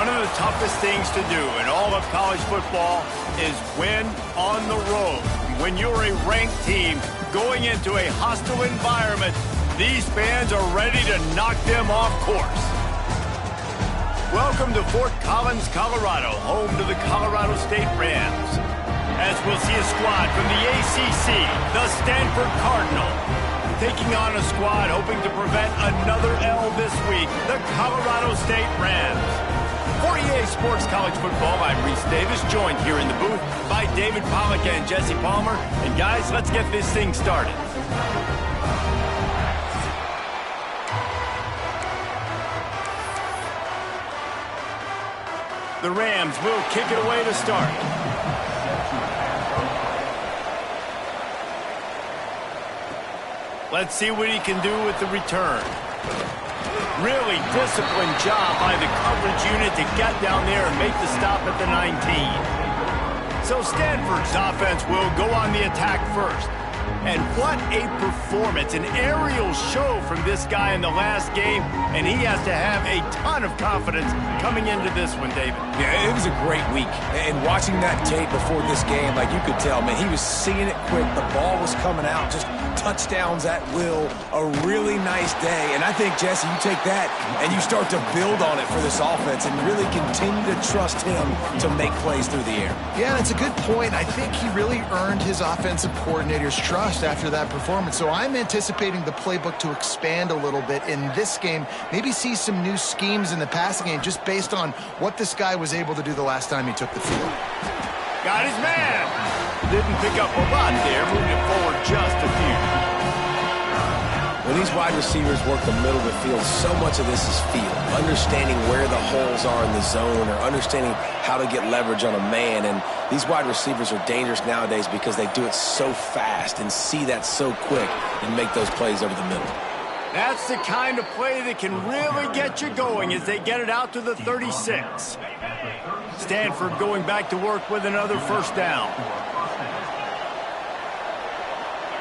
One of the toughest things to do in all of college football is win on the road. When you're a ranked team going into a hostile environment, these fans are ready to knock them off course. Welcome to Fort Collins, Colorado, home to the Colorado State Rams. As we'll see a squad from the ACC, the Stanford Cardinal, taking on a squad hoping to prevent another L this week, the Colorado State Rams. For EA Sports College Football, I'm Reese Davis, joined here in the booth by David Pollack and Jesse Palmer. And guys, let's get this thing started. The Rams will kick it away to start. Let's see what he can do with the return. Really disciplined job by the coverage unit to get down there and make the stop at the 19. So Stanford's offense will go on the attack first. And what a performance, an aerial show from this guy in the last game, and he has to have a ton of confidence coming into this one, David. Yeah, it was a great week. And watching that tape before this game, like you could tell, man, he was seeing it quick. The ball was coming out, just touchdowns at will. A really nice day. And I think, Jesse, you take that and you start to build on it for this offense and really continue to trust him to make plays through the air. Yeah, that's a good point. I think he really earned his offensive coordinator's trust after that performance. So I'm anticipating the playbook to expand a little bit in this game. Maybe see some new schemes in the passing game just based on what this guy was able to do the last time he took the field. Got his man. Didn't pick up a lot there. Moved it forward just a few. When these wide receivers work the middle of the field, so much of this is feel. Understanding where the holes are in the zone or understanding how to get leverage on a man. And these wide receivers are dangerous nowadays because they do it so fast and see that so quick and make those plays over the middle. That's the kind of play that can really get you going as they get it out to the 36. Stanford going back to work with another first down.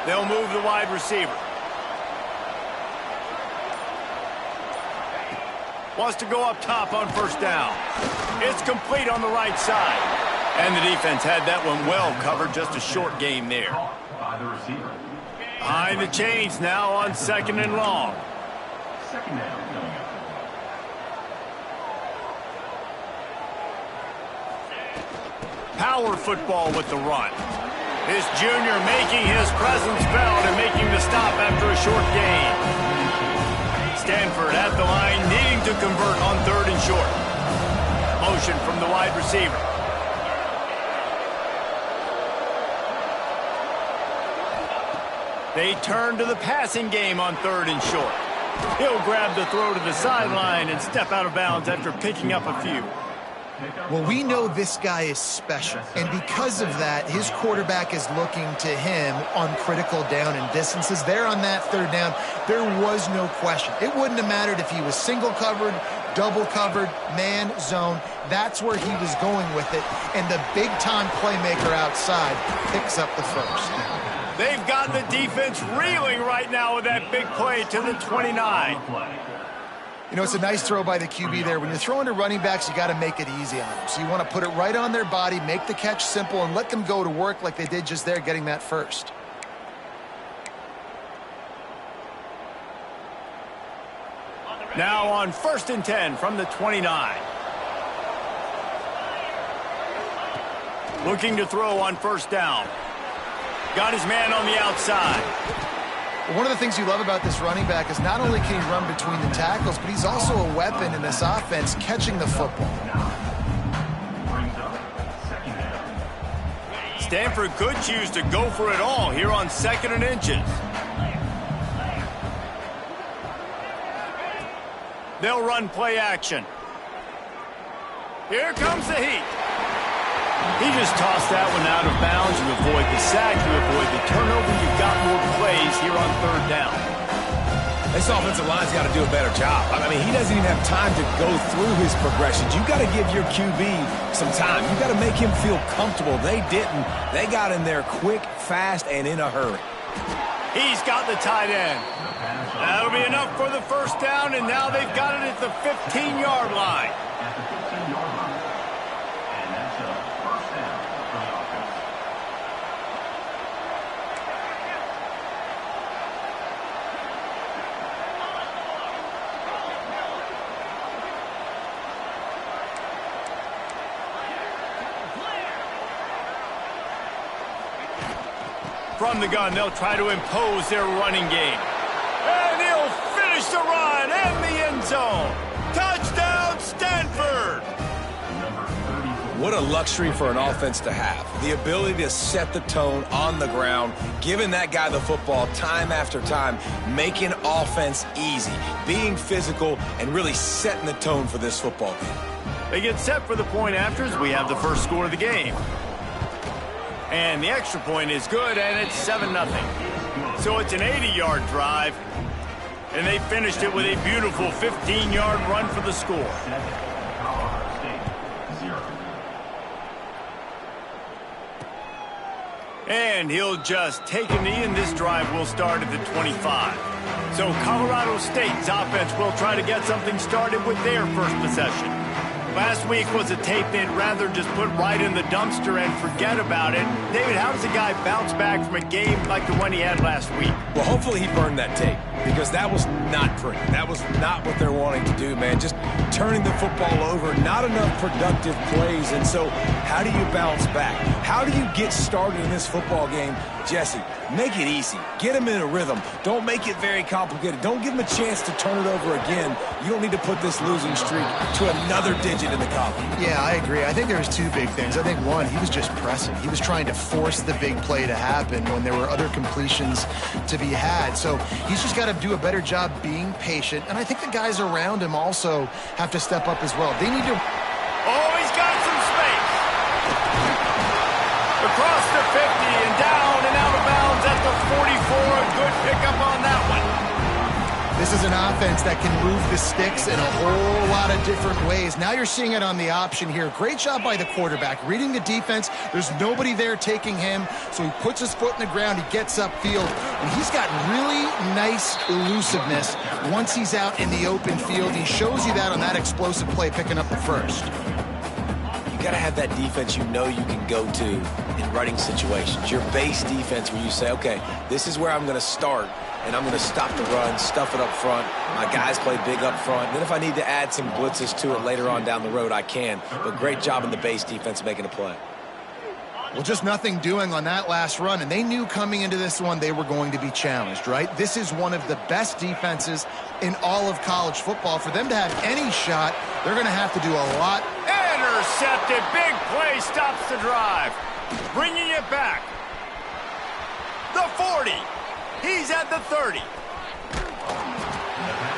They'll move the wide receiver. Wants to go up top on first down. It's complete on the right side. And the defense had that one well covered, just a short game there. Behind the chains now on second and long. Power football with the run. This junior making his presence felt and making the stop after a short gain. Stanford at the line, needing to convert on third and short. Motion from the wide receiver. They turn to the passing game on third and short. He'll grab the throw to the sideline and step out of bounds after picking up a few. Well, we know this guy is special, and because of that, his quarterback is looking to him on critical down and distances. There on that third down, there was no question. It wouldn't have mattered if he was single covered, double covered, man, zone. That's where he was going with it, and the big-time playmaker outside picks up the first. They've got the defense reeling right now with that big play to the 29. You know, it's a nice throw by the QB there. When you're throwing to running backs, you got to make it easy on them. So you want to put it right on their body, make the catch simple, and let them go to work like they did just there, getting that first. Now on first and 10 from the 29. Looking to throw on first down. Got his man on the outside. One of the things you love about this running back is not only can he run between the tackles, but he's also a weapon in this offense catching the football. Stanford could choose to go for it all here on second and inches. They'll run play action. Here comes the heat. He just tossed that one out of bounds. You avoid the sack, you avoid the turnover. You've got more plays here on third down. This offensive line's got to do a better job. I mean, he doesn't even have time to go through his progressions. You've got to give your QB some time. You've got to make him feel comfortable. They didn't. They got in there quick, fast, and in a hurry. He's got the tight end. That'll be enough for the first down, and now they've got it at the 15-yard line. From the gun, they'll try to impose their running game. And he'll finish the run and the end zone. Touchdown, Stanford! What a luxury for an offense to have. The ability to set the tone on the ground, giving that guy the football time after time, making offense easy, being physical, and really setting the tone for this football game. They get set for the point afters. We have the first score of the game. And the extra point is good, and it's 7-0. So it's an 80-yard drive, and they finished it with a beautiful 15-yard run for the score. And he'll just take a knee, and this drive will start at the 25. So Colorado State's offense will try to get something started with their first possession. Last week was a tape they'd rather just put right in the dumpster and forget about it. David, how does a guy bounce back from a game like the one he had last week? Well, hopefully he burned that tape, because that was not pretty. That was not what they're wanting to do, man. Just turning the football over, not enough productive plays. And so how do you bounce back? How do you get started in this football game? Jesse, make it easy. Get him in a rhythm. Don't make it very complicated. Don't give him a chance to turn it over again. You don't need to put this losing streak to another digit in the column. Yeah, I agree. I think there's two big things. I think, one, he was just pressing. He was trying to force the big play to happen when there were other completions to be had. So he's just got to do a better job being patient. And I think the guys around him also have to step up as well. They need to... Oh, he's got some space. Across the 50 and down and out of bounds at the 44. A good pickup on that one. This is an offense that can move the sticks in a whole lot of different ways. Now you're seeing it on the option here. Great job by the quarterback. Reading the defense, there's nobody there taking him, so he puts his foot in the ground, he gets upfield, and he's got really nice elusiveness once he's out in the open field. He shows you that on that explosive play, picking up the first. You got to have that defense you know you can go to in running situations. Your base defense where you say, okay, this is where I'm going to start, and I'm going to stop the run, stuff it up front. My guys play big up front. Then if I need to add some blitzes to it later on down the road, I can. But great job in the base defense making a play. Well, just nothing doing on that last run, and they knew coming into this one they were going to be challenged, right? This is one of the best defenses in all of college football. For them to have any shot, they're going to have to do a lot. Intercepted. Big play stops the drive. Bringing it back. The 40. He's at the 30.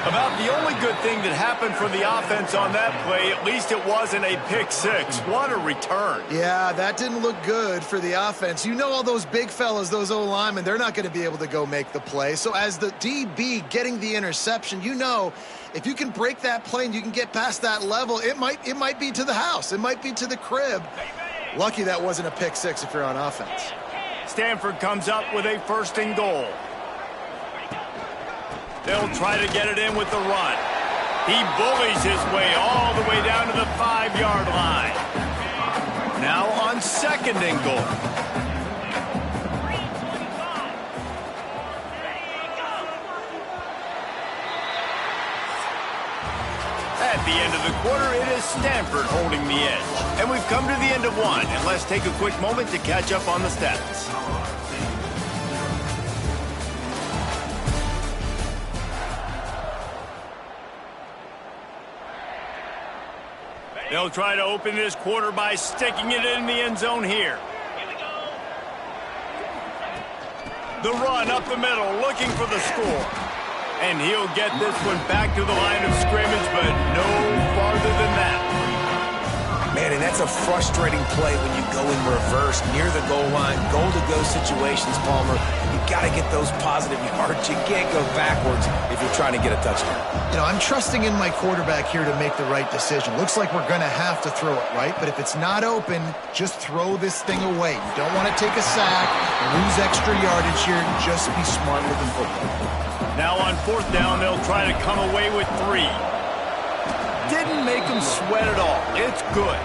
About the only good thing that happened for the offense on that play, at least it wasn't a pick six. What a return. Yeah, that didn't look good for the offense. You know all those big fellas, those O-linemen, they're not going to be able to go make the play. So as the DB getting the interception, you know if you can break that play and you can get past that level, it might be to the house. It might be to the crib. Lucky that wasn't a pick six if you're on offense. Stanford comes up with a 1st and goal. They'll try to get it in with the run. He bullies his way all the way down to the 5-yard line. Now on 2nd and goal. At the end of the quarter, it is Stanford holding the edge. And we've come to the end of one, and let's take a quick moment to catch up on the stats. They'll try to open this quarter by sticking it in the end zone here. The run up the middle, looking for the score. And he'll get this one back to the line of scrimmage, but no farther than that. Man, and that's a frustrating play when you go in reverse near the goal line, goal-to-go situations, Palmer. You got to get those positive yards. You can't go backwards if you're trying to get a touchdown. You know, I'm trusting in my quarterback here to make the right decision. Looks like we're going to have to throw it, right? But if it's not open, just throw this thing away. You don't want to take a sack, lose extra yardage here. Just be smart with the football. Now on 4th down, they'll try to come away with 3. Didn't make them sweat at all. It's good.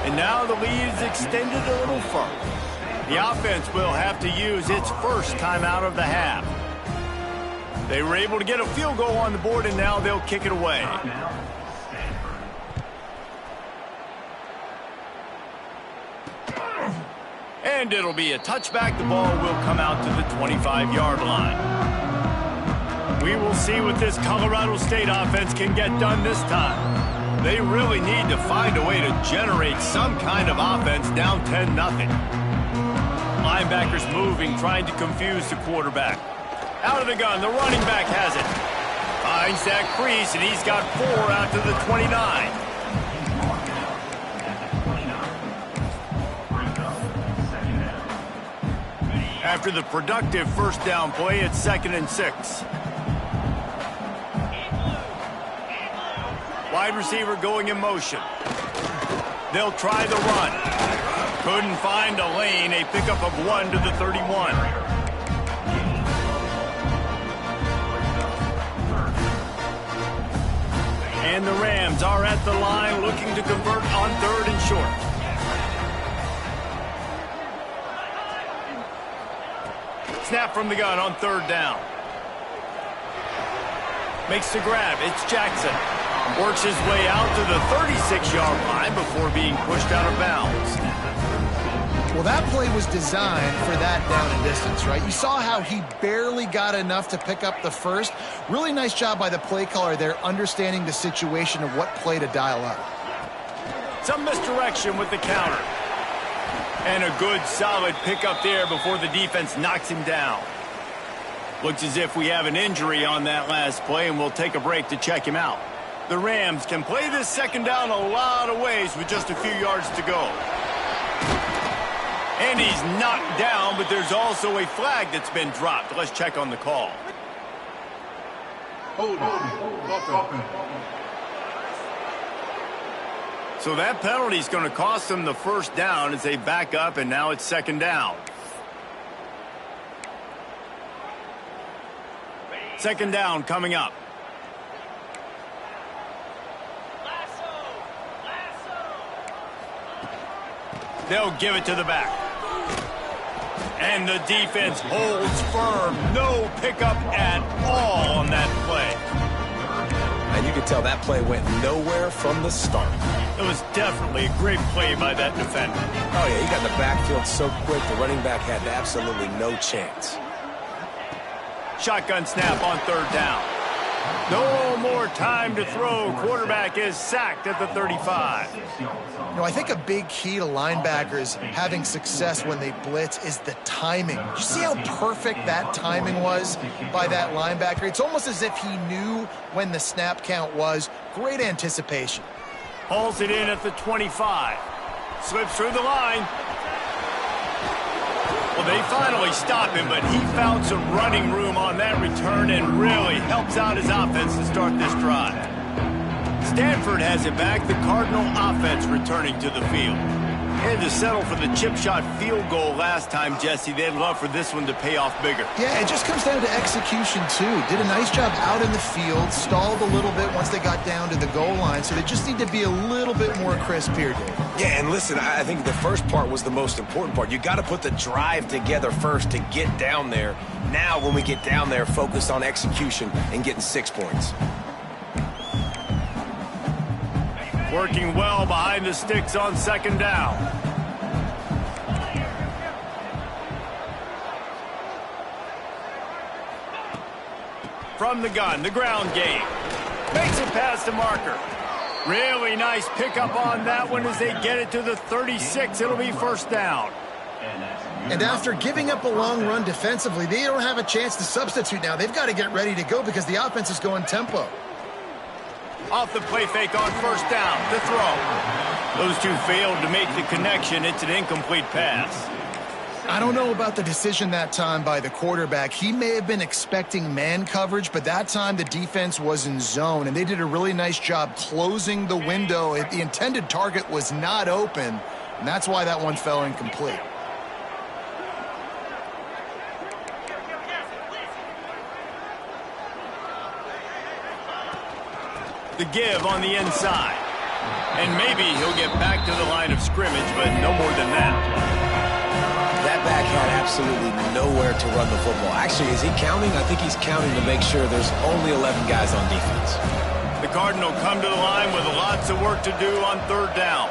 And now the lead is extended a little further. The offense will have to use its first timeout of the half. They were able to get a field goal on the board, and now they'll kick it away. And it'll be a touchback. The ball will come out to the 25-yard line. We will see what this Colorado State offense can get done this time. They really need to find a way to generate some kind of offense down 10-0. Linebackers moving, trying to confuse the quarterback. Out of the gun, the running back has it. Finds that crease, and he's got 4 out to the 29. After the productive first down play, it's 2nd and 6. Wide receiver going in motion. They'll try the run. Couldn't find a lane. A pickup of 1 to the 31. And the Rams are at the line looking to convert on 3rd and short. Snap from the gun on 3rd down. Makes the grab. It's Jackson. Works his way out to the 36-yard line before being pushed out of bounds. Well, that play was designed for that down and distance, right? You saw how he barely got enough to pick up the first. Really nice job by the play caller there, understanding the situation of what play to dial up. Some misdirection with the counter. And a good, solid pickup there before the defense knocks him down. Looks as if we have an injury on that last play, and we'll take a break to check him out. The Rams can play this 2nd down a lot of ways with just a few yards to go. And he's knocked down, but there's also a flag that's been dropped. Let's check on the call. So that penalty is going to cost them the first down as they back up, and now it's 2nd down. 2nd down coming up. They'll give it to the back. And the defense holds firm. No pickup at all on that play. And you can tell that play went nowhere from the start. It was definitely a great play by that defender. Oh, yeah, he got in the backfield so quick, the running back had absolutely no chance. Shotgun snap on 3rd down. No more time to throw. Quarterback is sacked at the 35. You know, I think a big key to linebackers having success when they blitz is the timing. Did you see how perfect that timing was by that linebacker? It's almost as if he knew when the snap count was. Great anticipation. Hauls it in at the 25. Slips through the line. Well, they finally stop him, but he found some running room on that return and really helps out his offense to start this drive. Stanford has it back. The Cardinal offense returning to the field. Had to settle for the chip shot field goal last time, Jesse. They'd love for this one to pay off bigger. Yeah, it just comes down to execution, too. Did a nice job out in the field, stalled a little bit once they got down to the goal line, so they just need to be a little bit more crisp here, Dave. Yeah, and listen, I think the first part was the most important part. You got to put the drive together first to get down there. Now, when we get down there, focus on execution and getting 6 points. Working well behind the sticks on 2nd down. From the gun, the ground game. Makes it past the marker. Really nice pickup on that one as they get it to the 36. It'll be 1st down. And after giving up a long run defensively, they don't have a chance to substitute now. They've got to get ready to go because the offense is going tempo. Off the play fake on 1st down. The throw. Those two failed to make the connection. It's an incomplete pass. I don't know about the decision that time by the quarterback. He may have been expecting man coverage, but that time the defense was in zone, and they did a really nice job closing the window. The intended target was not open, and that's why that one fell incomplete. The give on the inside. And maybe he'll get back to the line of scrimmage, but no more than that. That back had absolutely nowhere to run the football. Actually, is he counting? I think he's counting to make sure there's only 11 guys on defense. The Cardinal come to the line with lots of work to do on third down.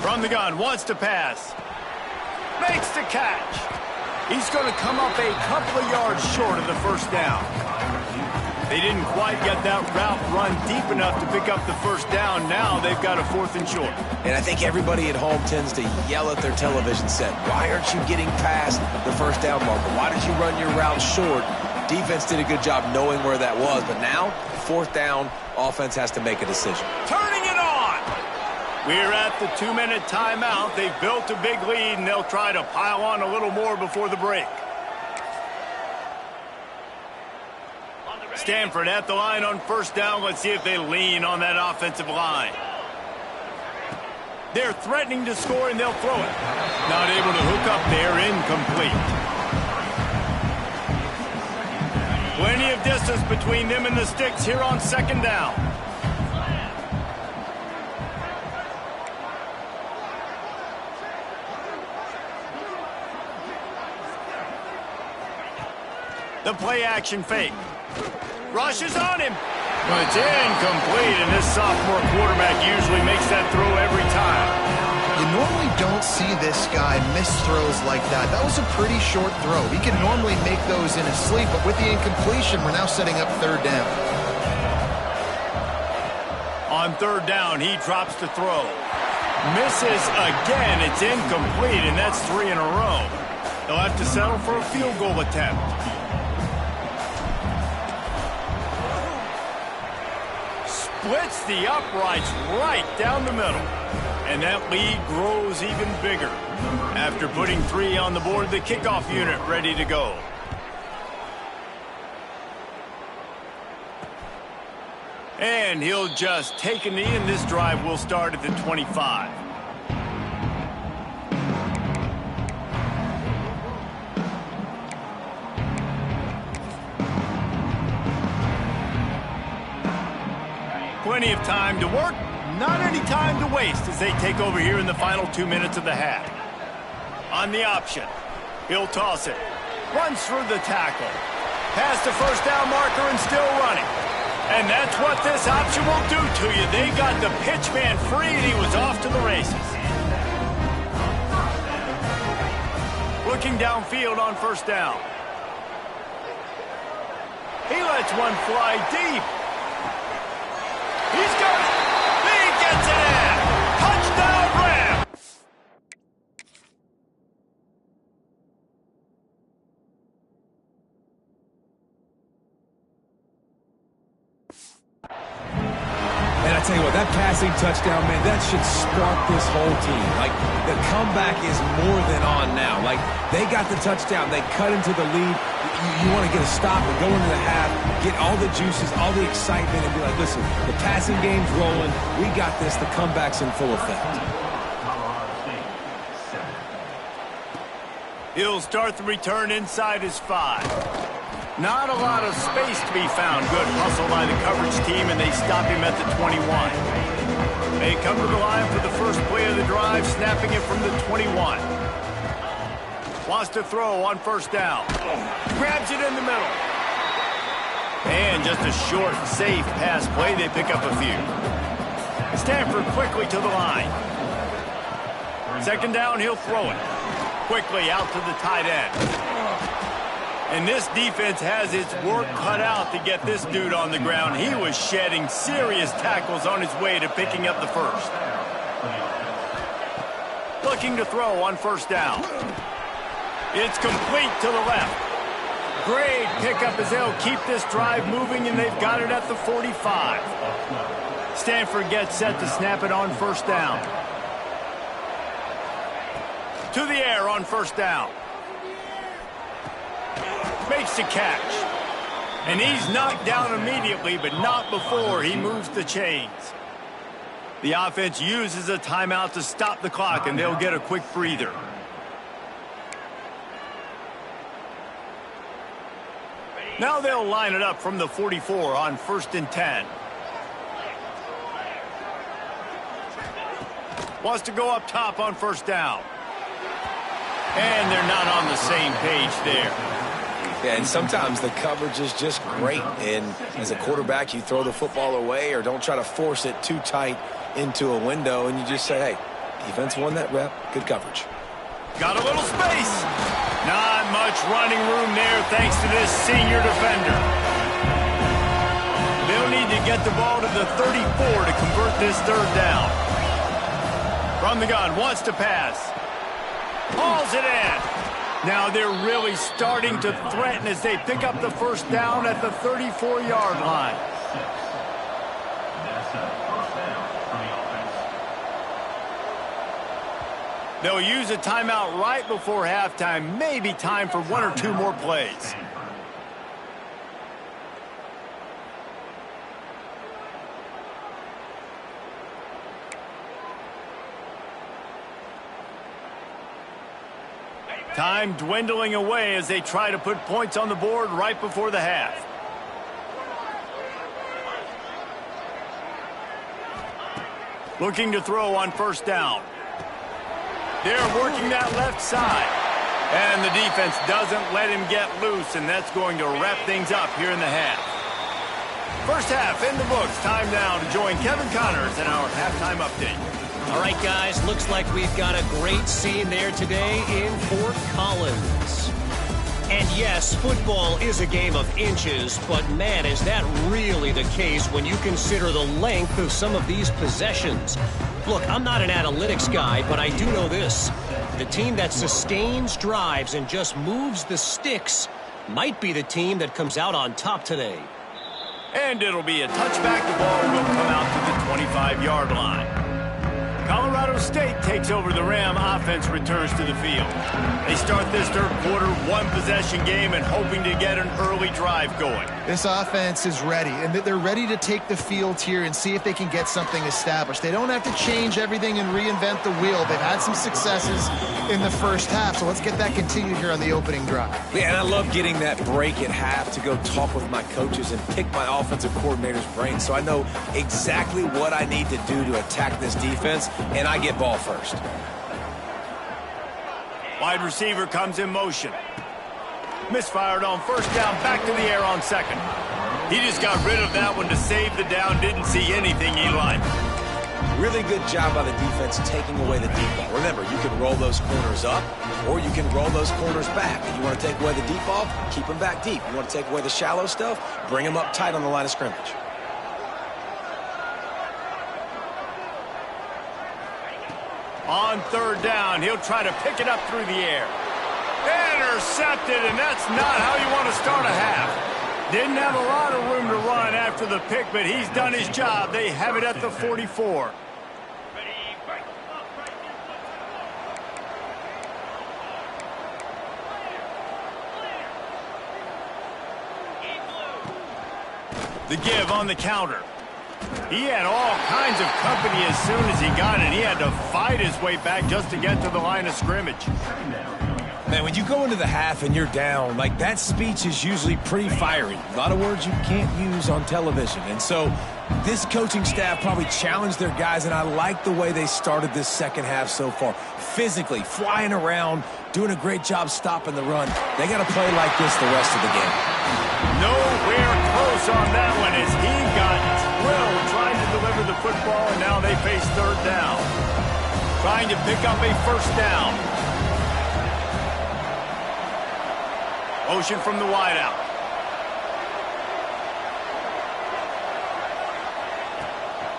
From the gun, wants to pass. Makes the catch. He's going to come up a couple of yards short of the first down. They didn't quite get that route run deep enough to pick up the first down. Now they've got a 4th and short. And I think everybody at home tends to yell at their television set, why aren't you getting past the first down marker? Why did you run your route short? Defense did a good job knowing where that was, but now, 4th down, offense has to make a decision. Turning it on! We're at the 2-minute timeout. They've built a big lead, and they'll try to pile on a little more before the break. Stanford at the line on first down. Let's see if they lean on that offensive line. They're threatening to score, and they'll throw it. Not able to hook up there, incomplete. Plenty of distance between them and the sticks here on second down. The play action fake. Rushes on him. But it's incomplete, and this sophomore quarterback usually makes that throw every time. You normally don't see this guy miss throws like that. That was a pretty short throw. He can normally make those in his sleep, but with the incompletion, we're now setting up third down. On third down, he drops to throw. Misses again. It's incomplete, and that's 3 in a row. They'll have to settle for a field goal attempt. Splits the uprights right down the middle. And that lead grows even bigger. After putting 3 on the board, the kickoff unit ready to go. And he'll just take a knee, and this drive will start at the 25. Plenty of time to work, not any time to waste as they take over here in the final 2 minutes of the half. On the option, he'll toss it. Runs through the tackle. Past the first down marker and still running. And that's what this option will do to you. They got the pitch man free, and he was off to the races. Looking downfield on first down. He lets one fly deep. He's got it. He gets it in. Touchdown, Rams. And I tell you what, that passing touchdown, man, that should spark this whole team. Like, the comeback is more than on now. Like, they got the touchdown. They cut into the lead. You want to get a stop and go into the half, get all the juices, all the excitement, and be like, listen, the passing game's rolling. We got this. The comeback's in full effect. He'll start the return inside his 5. Not a lot of space to be found. Good hustle by the coverage team, and they stop him at the 21. They come to the line for the first play of the drive, snapping it from the 21. Wants to throw on first down. Grabs it in the middle. And just a short, safe pass play. They pick up a few. Stanford quickly to the line. Second down, he'll throw it. Quickly out to the tight end. And this defense has its work cut out to get this dude on the ground. He was shedding serious tackles on his way to picking up the first. Looking to throw on first down. It's complete to the left. Great pickup as they'll keep this drive moving, and they've got it at the 45. Stanford gets set to snap it on first down. To the air on first down. Makes the catch. And he's knocked down immediately, but not before he moves the chains. The offense uses a timeout to stop the clock, and they'll get a quick breather. Now they'll line it up from the 44 on 1st and 10. Wants to go up top on first down. And they're not on the same page there. Yeah, and sometimes the coverage is just great. And as a quarterback, you throw the football away or don't try to force it too tight into a window, and you just say, hey, defense won that rep. Good coverage. Got a little space. Not much running room there thanks to this senior defender. They'll need to get the ball to the 34 to convert this third down. From the gun, wants to pass. Hauls it in. Now they're really starting to threaten as they pick up the first down at the 34-yard line. They'll use a timeout right before halftime. Maybe time for 1 or 2 more plays. Time dwindling away as they try to put points on the board right before the half. Looking to throw on first down. They're working that left side. And the defense doesn't let him get loose, and that's going to wrap things up here in the half. First half in the books. Time now to join Kevin Connors in our halftime update. All right, guys, looks like we've got a great scene there today in Fort Collins. And yes, football is a game of inches, but man, is that really the case when you consider the length of some of these possessions. Look, I'm not an analytics guy, but I do know this. The team that sustains drives and just moves the sticks might be the team that comes out on top today. And it'll be a touchback. The ball will come out to the 25-yard line. Colorado State takes over the Ram. Offense returns to the field. They start this third quarter, one-possession game and hoping to get an early drive going. This offense is ready, and they're ready to take the field here and see if they can get something established. They don't have to change everything and reinvent the wheel. They've had some successes in the first half, so let's get that continued here on the opening drive. Yeah, and I love getting that break at half to go talk with my coaches and pick my offensive coordinator's brain so I know exactly what I need to do to attack this defense, and I get ball first. Wide receiver comes in motion. Misfired on first down, back to the air on second. He just got rid of that one to save the down, didn't see anything he liked. Really good job by the defense taking away the deep ball. Remember, you can roll those corners up, or you can roll those corners back. If you want to take away the deep ball, keep them back deep. You want to take away the shallow stuff, bring them up tight on the line of scrimmage. On third down, he'll try to pick it up through the air. Intercepted, and that's not how you want to start a half. Didn't have a lot of room to run after the pick, but he's done his job. They have it at the 44. The give on the counter. He had all kinds of company as soon as he got it. He had to fight his way back just to get to the line of scrimmage. Man, when you go into the half and you're down, like that speech is usually pretty fiery. A lot of words you can't use on television. And so this coaching staff probably challenged their guys, and I like the way they started this second half so far. Physically, flying around, doing a great job stopping the run. They got to play like this the rest of the game. Nowhere close on that one as he got drilled trying to deliver the football, and now they face third down. Trying to pick up a first down. Motion from the wideout.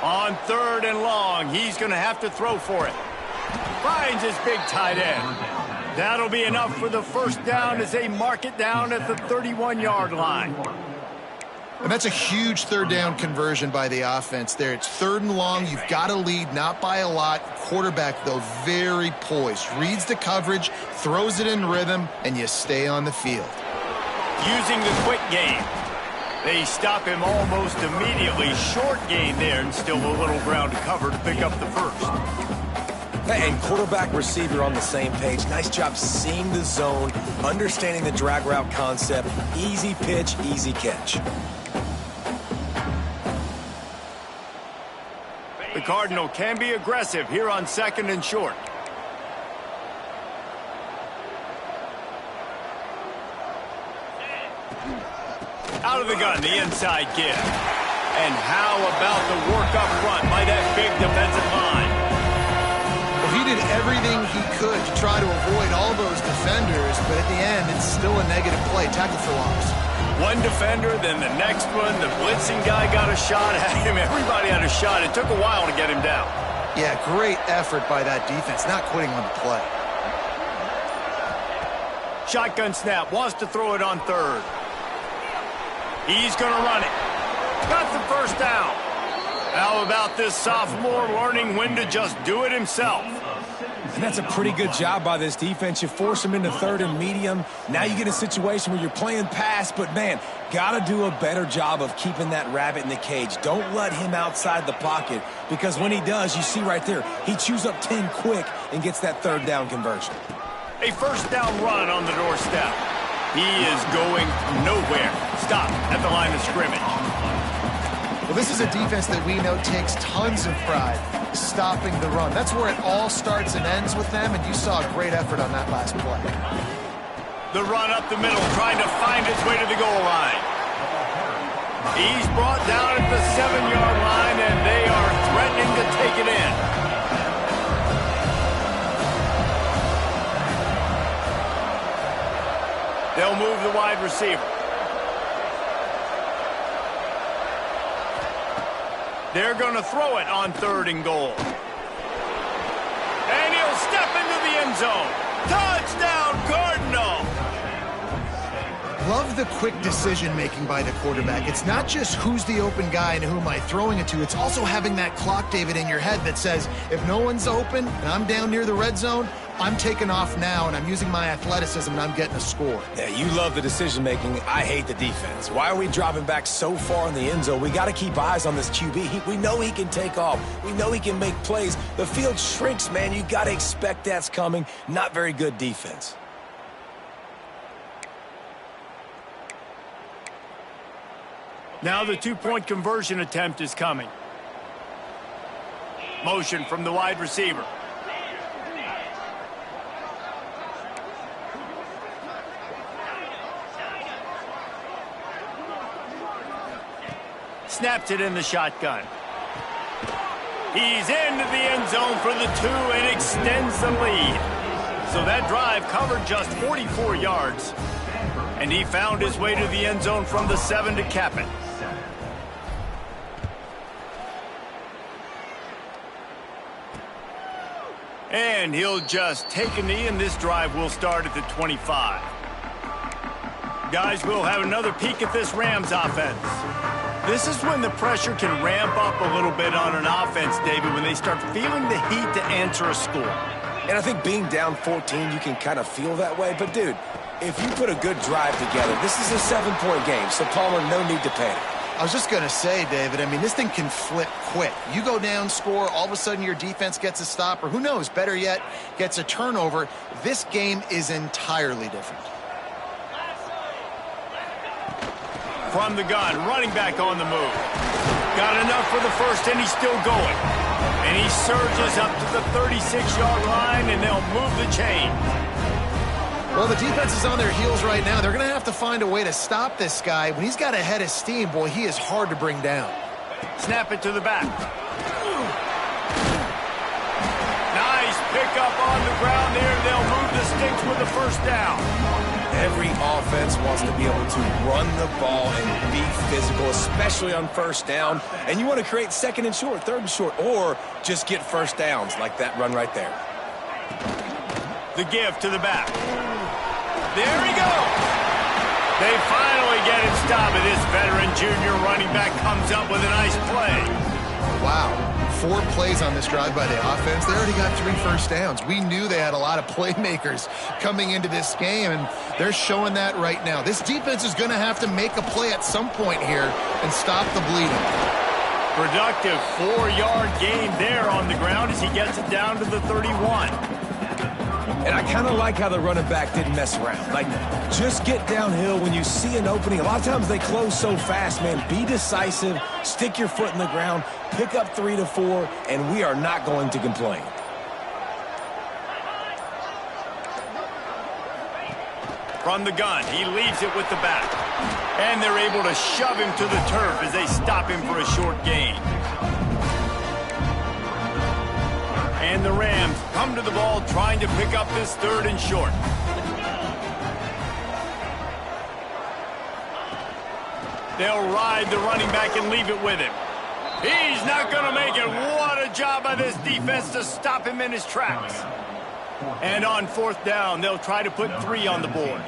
On third and long, he's going to have to throw for it. Finds his big tight end. That'll be enough for the first down as they mark it down at the 31-yard line. And that's a huge third down conversion by the offense there. It's 3rd and long. You've got to lead, not by a lot. Quarterback, though, very poised. Reads the coverage, throws it in rhythm, and you stay on the field. Using the quick game. They stop him almost immediately. Short gain there, and still a little ground to cover to pick up the first. And quarterback receiver on the same page. Nice job seeing the zone, understanding the drag route concept. Easy pitch, easy catch. The Cardinal can be aggressive here on 2nd and short. Out of the gun, the inside give. And how about the work up front by that big defensive line? Well, he did everything he could to try to avoid all those defenders, but at the end, it's still a negative play. Tackle for loss. One defender, then the next one. The blitzing guy got a shot at him. Everybody had a shot. It took a while to get him down. Yeah, great effort by that defense, not quitting on the play. Shotgun snap, wants to throw it on 3rd. He's going to run it. Got the first down. How about this sophomore learning when to just do it himself? And that's a pretty good job by this defense. You force him into 3rd and medium. Now you get a situation where you're playing pass, but, man, got to do a better job of keeping that rabbit in the cage. Don't let him outside the pocket, because when he does, you see right there, he chews up 10 quick and gets that 3rd down conversion. A first down run on the doorstep. He is going nowhere. Stop at the line of scrimmage. Well, this is a defense that we know takes tons of pride stopping the run. That's where it all starts and ends with them, and you saw a great effort on that last play. The run up the middle, trying to find its way to the goal line. He's brought down at the 7-yard line, and they are threatening to take it in. They'll move the wide receiver. They're going to throw it on 3rd and goal. And he'll step into the end zone. Touchdown, Cardinal! Love the quick decision-making by the quarterback. It's not just who's the open guy and who am I throwing it to. It's also having that clock, David, in your head that says, if no one's open and I'm down near the red zone, I'm taking off now, and I'm using my athleticism, and I'm getting a score. Yeah, you love the decision-making. I hate the defense. Why are we dropping back so far in the end zone? We got to keep eyes on this QB. We know he can take off. We know he can make plays. The field shrinks, man. You got to expect that's coming. Not very good defense. Now the 2-point conversion attempt is coming. Motion from the wide receiver. Snaps it in the shotgun. He's into the end zone for the 2 and extends the lead. So that drive covered just 44 yards. And he found his way to the end zone from the 7 to cap it. And he'll just take a knee, and this drive will start at the 25. Guys, we'll have another peek at this Rams offense. This is when the pressure can ramp up a little bit on an offense, David, when they start feeling the heat to answer a score. And I think being down 14, you can kind of feel that way. But, dude, if you put a good drive together, this is a 7-point game, so Palmer, no need to panic. I was just going to say, David, I mean, this thing can flip quick. You go down, score, all of a sudden your defense gets a stop, or who knows, better yet, gets a turnover. This game is entirely different. From the gun, running back on the move. Got enough for the first, and he's still going. And he surges up to the 36-yard line, and they'll move the chain. Well, the defense is on their heels right now. They're going to have to find a way to stop this guy. When he's got a head of steam, boy, he is hard to bring down. Snap it to the back. Nice pickup on the ground there. They'll move the sticks with the first down. Every offense wants to be able to run the ball and be physical, especially on first down. And you want to create 2nd and short, 3rd and short, or just get first downs like that run right there. The give to the back. There he goes. They finally get it stopped but this veteran junior running back comes up with a nice play. Wow. 4 plays on this drive by the offense. They already got 3 first downs. We knew they had a lot of playmakers coming into this game, and they're showing that right now. This defense is going to have to make a play at some point here and stop the bleeding. Productive 4-yard gain there on the ground as he gets it down to the 31. And I kind of like how the running back didn't mess around. Like, just get downhill when you see an opening. A lot of times they close so fast, man. Be decisive, stick your foot in the ground, pick up 3 to 4, and we are not going to complain. From the gun, he leaves it with the back. And they're able to shove him to the turf as they stop him for a short gain. And the Rams come to the ball trying to pick up this 3rd and short. They'll ride the running back and leave it with him. He's not going to make it. What a job by this defense to stop him in his tracks. And on 4th down, they'll try to put 3 on the board.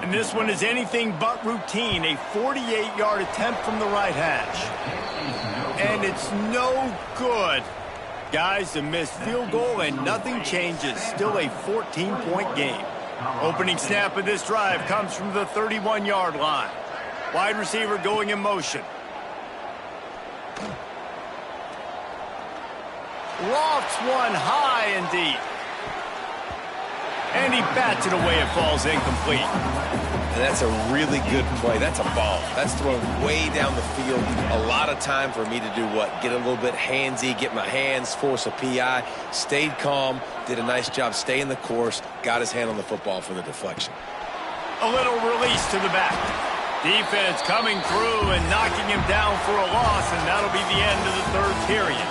And this one is anything but routine, a 48-yard attempt from the right hash. And it's no good. Guys, a missed field goal and nothing changes. Still a 14-point game. Opening snap of this drive comes from the 31-yard line. Wide receiver going in motion. Lofts one high and deep. And he bats it away. It falls incomplete. And that's a really good play. That's a ball. That's thrown way down the field. A lot of time for me to do what? Get a little bit handsy, get my hands, force a PI. Stayed calm, did a nice job staying the course, got his hand on the football for the deflection. A little release to the back. Defense coming through and knocking him down for a loss, and that'll be the end of the 3rd period.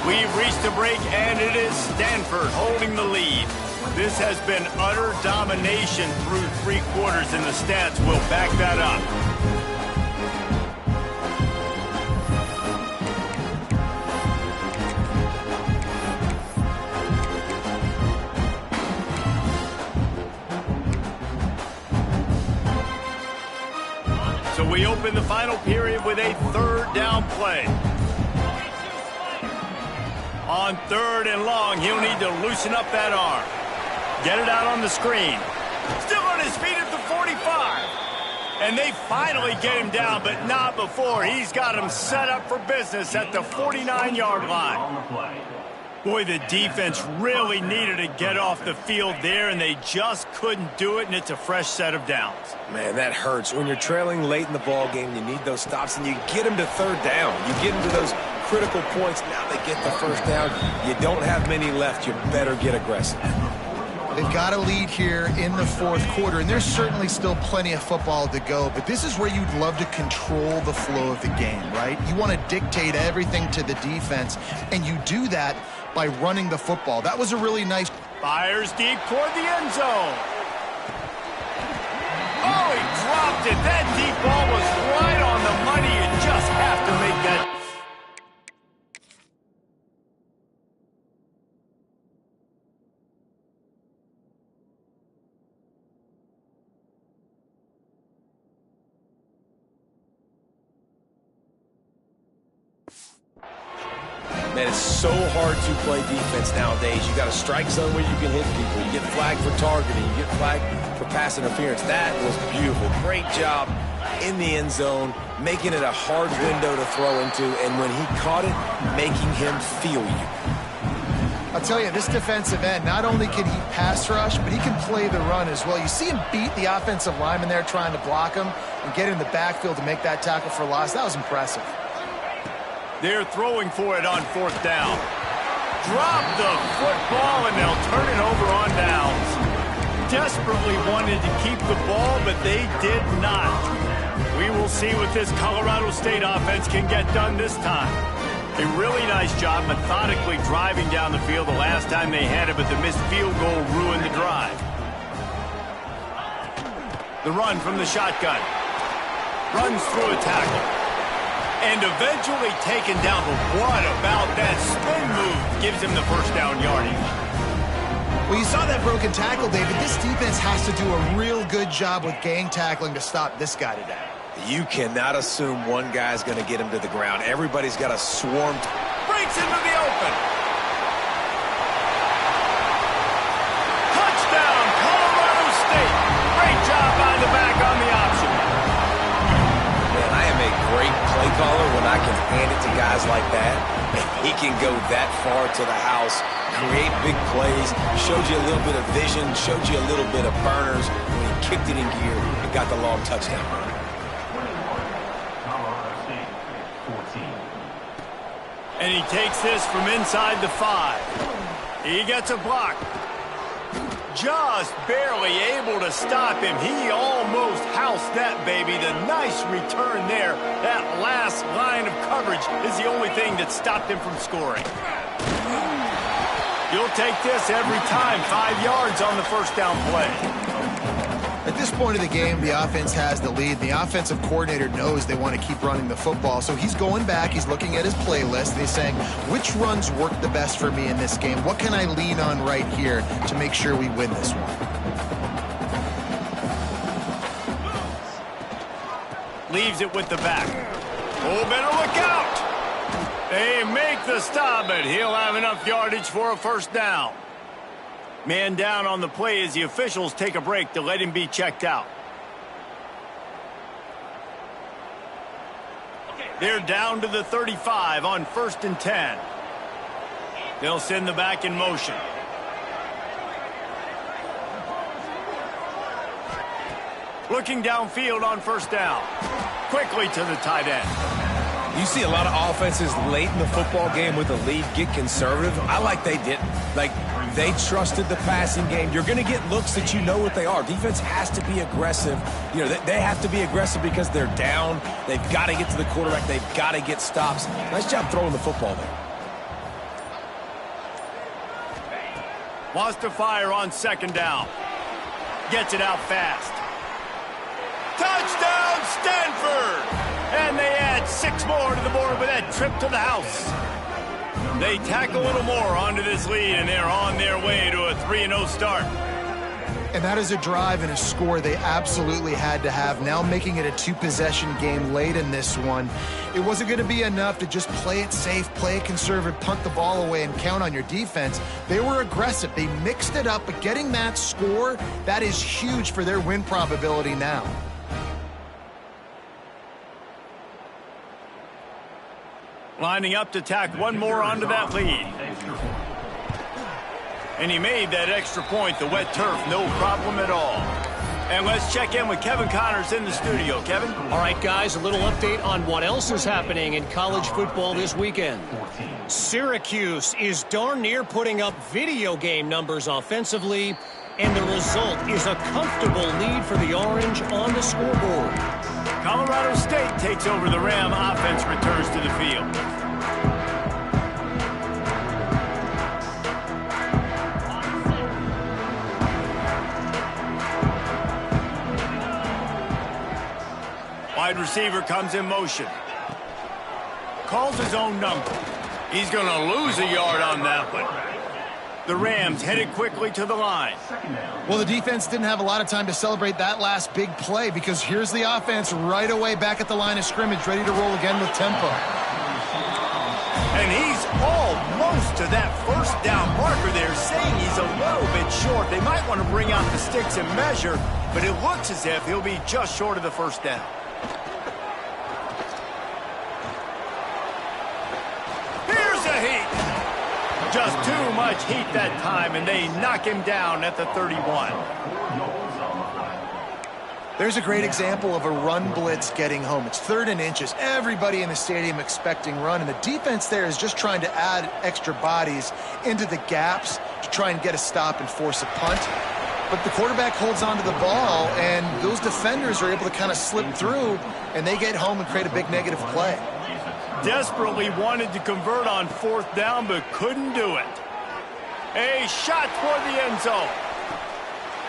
We've reached a break, and it is Stanford holding the lead. This has been utter domination through 3 quarters, and the stats will back that up. So we open the final period with a 3rd down play. On 3rd and long, he'll need to loosen up that arm. Get it out on the screen. Still on his feet at the 45. And they finally get him down, but not before. He's got him set up for business at the 49-yard line. Boy, the defense really needed to get off the field there, and they just couldn't do it, and it's a fresh set of downs. Man, that hurts. When you're trailing late in the ball game, you need those stops, and you get them to 3rd down. You get them to those critical points. Now they get the 1st down. You don't have many left. You better get aggressive. They've got a lead here in the 4th quarter, and there's certainly still plenty of football to go, but this is where you'd love to control the flow of the game, right? You want to dictate everything to the defense, and you do that by running the football. That was a really nice... Fires deep toward the end zone. Oh, he dropped it. That deep ball was right on the money. You just have to make that... Man, it's so hard to play defense nowadays. You got a strike zone where you can hit people. You get flagged for targeting. You get flagged for pass interference. That was beautiful. Great job in the end zone, making it a hard window to throw into, and when he caught it, making him feel you. I'll tell you, this defensive end, not only can he pass rush, but he can play the run as well. You see him beat the offensive lineman there trying to block him and get in the backfield to make that tackle for loss. That was impressive. They're throwing for it on 4th down. Drop the football, and they'll turn it over on downs. Desperately wanted to keep the ball, but they did not. We will see what this Colorado State offense can get done this time. A really nice job methodically driving down the field the last time they had it, but the missed field goal ruined the drive. The run from the shotgun. Runs through a tackle. And eventually taken down. But what about that spin move? Gives him the 1st down yardage. Well, you saw that broken tackle, David. This defense has to do a real good job with gang tackling to stop this guy today. You cannot assume one guy's going to get him to the ground. Everybody's got to swarm. Breaks into the open. Touchdown, Colorado State. Great job by the back on the option. Man, I am a great play caller when I can hand it to guys like that. And he can go that far to the house, create big plays, showed you a little bit of vision, showed you a little bit of burners. When he kicked it in gear and got the long touchdown run. And he takes this from inside the 5. He gets a block. Just barely able to stop him. He almost housed that baby. The nice return there. That last line of coverage is the only thing that stopped him from scoring. You'll take this every time. 5 yards on the first down play. At this point of the game, the offense has the lead. The offensive coordinator knows they want to keep running the football. So he's going back, he's looking at his playlist, and he's saying, which runs work the best for me in this game? What can I lean on right here to make sure we win this one? Leaves it with the back. Oh, better look out! They make the stop, but he'll have enough yardage for a first down. Man down on the play as the officials take a break to let him be checked out. They're down to the 35 on 1st and 10. They'll send the back in motion. Looking downfield on 1st down. Quickly to the tight end. You see a lot of offenses late in the football game with a lead get conservative. I like they didn't. Like, they trusted the passing game. You're going to get looks that you know what they are. Defense has to be aggressive. You know, they have to be aggressive because they're down. They've got to get to the quarterback. They've got to get stops. Nice job throwing the football there. Wants to fire on 2nd down. Gets it out fast. Touchdown, Stanford! And they add 6 more to the board with that trip to the house. They tack a little more onto this lead, and they're on their way to a 3-0 start. And that is a drive and a score they absolutely had to have. Now making it a 2-possession game late in this one. It wasn't going to be enough to just play it safe, play it conservative, punt the ball away, and count on your defense. They were aggressive. They mixed it up, but getting that score, that is huge for their win probability now. Lining up to tack one more onto that lead. And he made that extra point. The wet turf, no problem at all. And let's check in with Kevin Connors in the studio. Kevin? All right, guys, a little update on what else is happening in college football this weekend. Syracuse is darn near putting up video game numbers offensively, and the result is a comfortable lead for the Orange on the scoreboard. Colorado State takes over the Ram. Offense returns to the field. Wide receiver comes in motion. Calls his own number. He's going to lose a yard on that one. The Rams headed quickly to the line. Well, the defense didn't have a lot of time to celebrate that last big play because here's the offense right away back at the line of scrimmage, ready to roll again with tempo. And he's almost to that first down marker there, saying he's a little bit short. They might want to bring out the sticks and measure, but it looks as if he'll be just short of the first down. Here's a heat. Just too much heat that time, and they knock him down at the 31. There's a great example of a run blitz getting home. It's 3rd and inches. Everybody in the stadium expecting run, and the defense there is just trying to add extra bodies into the gaps to try and get a stop and force a punt. But the quarterback holds onto the ball, and those defenders are able to kind of slip through, and they get home and create a big negative play. Desperately wanted to convert on 4th down, but couldn't do it. A shot toward the end zone.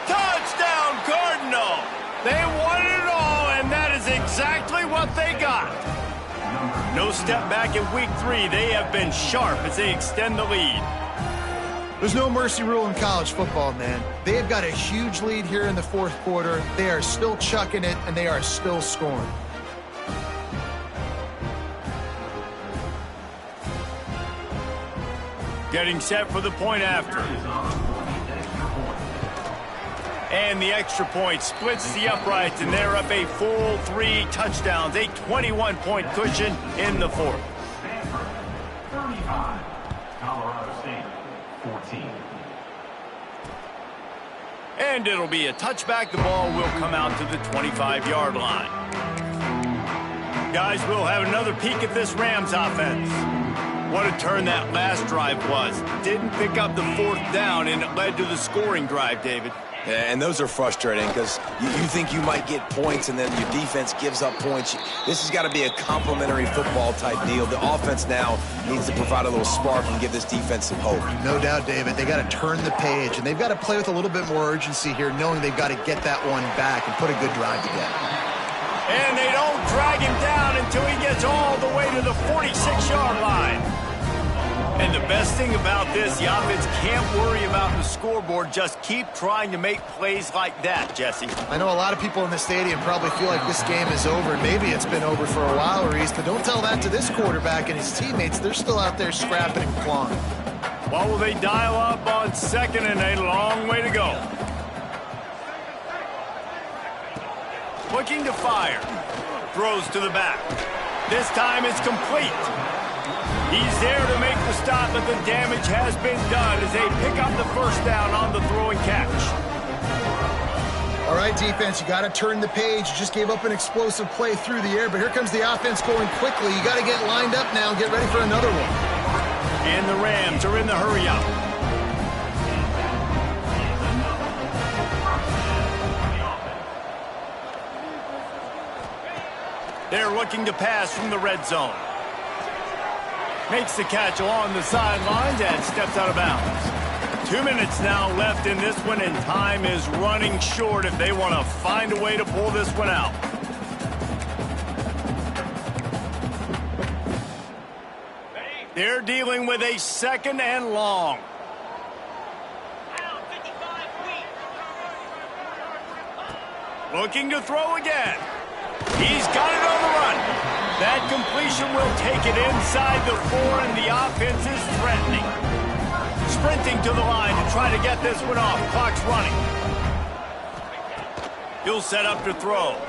Touchdown, Cardinal! They wanted it all, and that is exactly what they got. No step back in week 3. They have been sharp as they extend the lead. There's no mercy rule in college football, man. They have got a huge lead here in the 4th quarter. They are still chucking it, and they are still scoring. Getting set for the point after. And the extra point splits the uprights, and they're up a full 3 touchdowns, a 21-point cushion in the fourth. 35, Colorado State, 14. And it'll be a touchback. The ball will come out to the 25-yard line. Guys, we'll have another peek at this Rams offense. What a turn that last drive was. Didn't pick up the 4th down, and it led to the scoring drive, David. Yeah, and those are frustrating because you think you might get points and then your defense gives up points. This has got to be a complementary football type deal. The offense now needs to provide a little spark and give this defense some hope. No doubt, David. They got to turn the page, and they've got to play with a little bit more urgency here, knowing they've got to get that one back and put a good drive together. And they don't drag him down until he gets all the way to the 46-yard line. And the best thing about this, the offense can't worry about the scoreboard. Just keep trying to make plays like that, Jesse. I know a lot of people in the stadium probably feel like this game is over, and maybe it's been over for a while, Reese, but don't tell that to this quarterback and his teammates. They're still out there scrapping and clawing. Well, will they dial up on 2nd and a long way to go? Looking to fire. Throws to the back. This time it's complete. He's there to make the stop, but the damage has been done as they pick up the 1st down on the throw and catch. All right, defense, you got to turn the page. You just gave up an explosive play through the air, but here comes the offense going quickly. You got to get lined up now and get ready for another one. And the Rams are in the hurry-up. They're looking to pass from the red zone. Makes the catch along the sidelines and steps out of bounds. 2 minutes now left in this one, and time is running short if they want to find a way to pull this one out. They're dealing with a 2nd and long. Looking to throw again. He's got it on the run. That completion will take it inside the 4, and the offense is threatening. Sprinting to the line to try to get this one off. Clock's running. He'll set up to throw.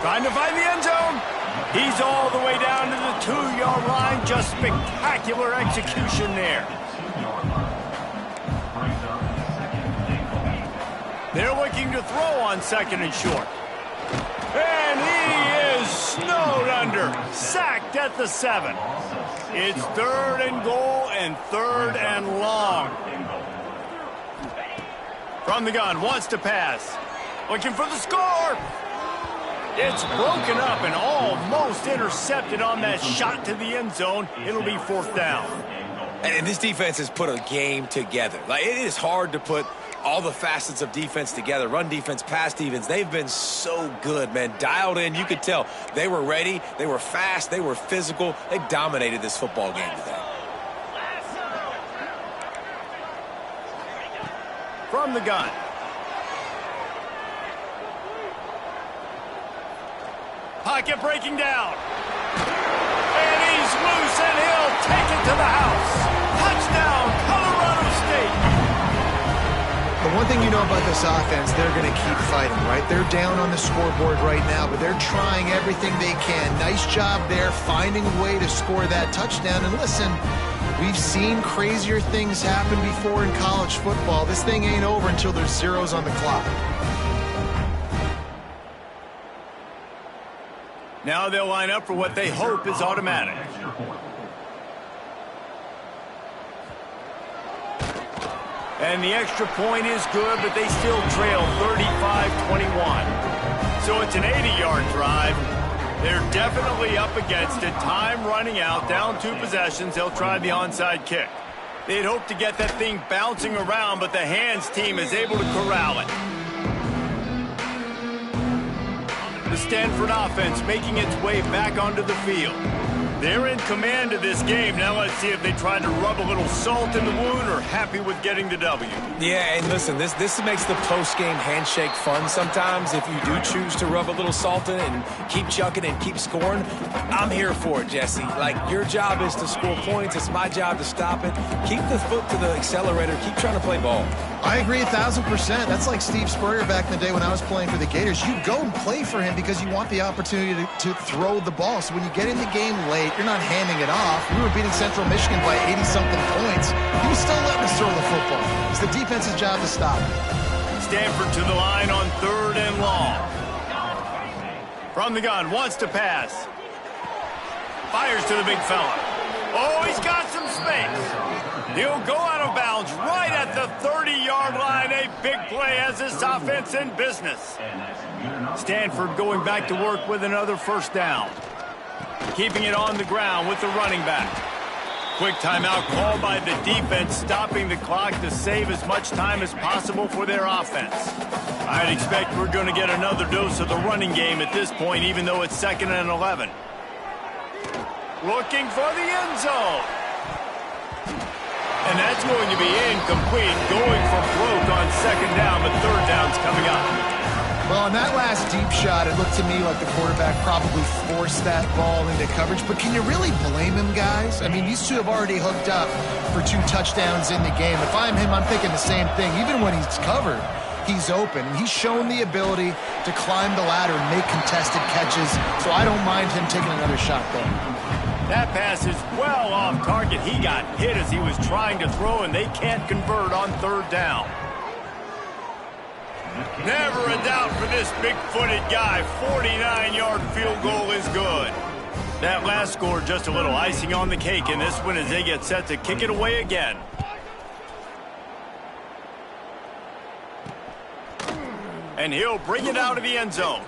Trying to find the end zone. He's all the way down to the 2-yard line. Just spectacular execution there. They're looking to throw on 2nd and short. And he is snowed under. Sacked at the 7. It's 3rd and goal and 3rd and long. From the gun, wants to pass. Looking for the score. It's broken up and almost intercepted on that shot to the end zone. It'll be 4th down. And this defense has put a game together. Like, it is hard to put all the facets of defense together. Run defense, pass defense. They've been so good, man. Dialed in. You could tell they were ready. They were fast. They were physical. They dominated this football game today. From the gun. Pocket breaking down. And he's loose, and he'll take it to the house. Touchdown, Colorado State. The one thing you know about this offense, they're going to keep fighting, right? They're down on the scoreboard right now, but they're trying everything they can. Nice job there, finding a way to score that touchdown. And listen, we've seen crazier things happen before in college football. This thing ain't over until there's zeros on the clock. Now they'll line up for what they hope is automatic. And the extra point is good, but they still trail 35-21. So it's an 80-yard drive. They're definitely up against it. Time running out, down 2 possessions. They'll try the onside kick. They'd hope to get that thing bouncing around, but the hands team is able to corral it. The Stanford offense making its way back onto the field. They're in command of this game. Now let's see if they try to rub a little salt in the wound or happy with getting the W. Yeah, and listen, this makes the post-game handshake fun sometimes. If you do choose to rub a little salt in it and keep chucking and keep scoring, I'm here for it, Jesse. Like, your job is to score points. It's my job to stop it. Keep the foot to the accelerator. Keep trying to play ball. I agree 1,000%. That's like Steve Spurrier back in the day when I was playing for the Gators. You go and play for him because you want the opportunity to throw the ball. So when you get in the game late, you're not handing it off. We were beating Central Michigan by 80-something points. He was still letting us throw the football. It's the defense's job to stop it. Stanford to the line on 3rd and long. From the gun, wants to pass. Fires to the big fella. Oh, he's got some space. He'll go out of bounds right at the 30-yard line. A big play as this offense in business. Stanford going back to work with another first down. Keeping it on the ground with the running back. Quick timeout called by the defense, stopping the clock to save as much time as possible for their offense. I'd expect we're going to get another dose of the running game at this point, even though it's 2nd and 11. Looking for the end zone. And that's going to be incomplete, going for broke on 2nd down, but 3rd down's coming up. Well, on that last deep shot, it looked to me like the quarterback probably forced that ball into coverage. But can you really blame him, guys? I mean, these two have already hooked up for 2 touchdowns in the game. If I'm him, I'm thinking the same thing. Even when he's covered, he's open. He's shown the ability to climb the ladder and make contested catches, so I don't mind him taking another shot there. That pass is well off target. He got hit as he was trying to throw, and they can't convert on 3rd down. Never a doubt for this big-footed guy. 49-yard field goal is good. That last score just a little icing on the cake in this one as they get set to kick it away again. And he'll bring it out of the end zone.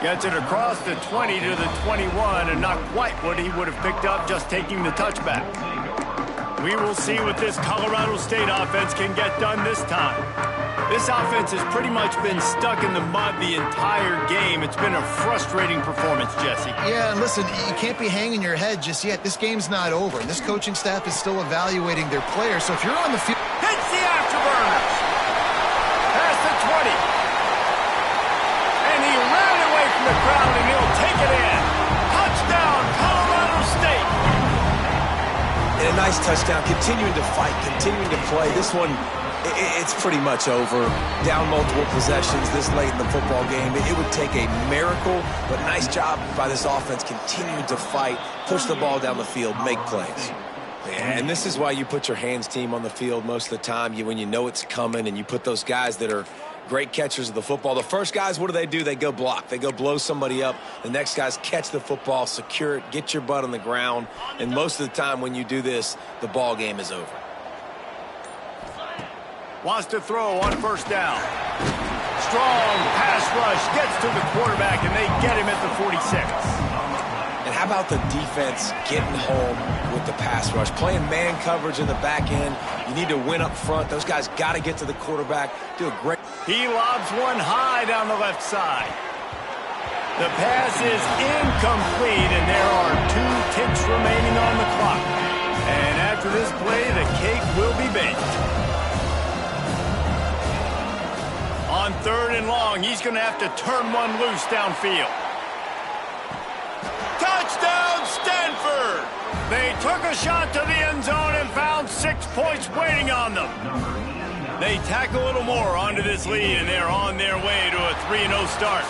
Gets it across the 20 to the 21, and not quite what he would have picked up just taking the touchback. We will see what this Colorado State offense can get done this time. This offense has pretty much been stuck in the mud the entire game. It's been a frustrating performance, Jesse. Yeah, and listen, you can't be hanging your head just yet. This game's not over. This coaching staff is still evaluating their players. So if you're on the field... Hits the afterburners. Past the 20. And he ran away from the crowd, and he'll take it in. Touchdown, Colorado State. And a nice touchdown, continuing to fight, continuing to play. This one, it's pretty much over. Down multiple possessions this late in the football game. It would take a miracle, but nice job by this offense continuing to fight, push the ball down the field, make plays. And this is why you put your hands team on the field most of the time, when you know it's coming, and you put those guys that are great catchers of the football. The first guys, what do? They go block. They go blow somebody up. The next guys catch the football, secure it, get your butt on the ground. And most of the time when you do this, the ball game is over. Wants to throw on 1st down. Strong pass rush, gets to the quarterback, and they get him at the 46. And how about the defense getting home with the pass rush? Playing man coverage in the back end. You need to win up front. Those guys got to get to the quarterback. Do a great... He lobs one high down the left side. The pass is incomplete, and there are 2 ticks remaining on the clock. And after this play, the cake will be baked. On 3rd and long, he's going to have to turn one loose downfield. Touchdown, Stanford! They took a shot to the end zone and found 6 points waiting on them. They tack a little more onto this lead, and they're on their way to a 3-0 start.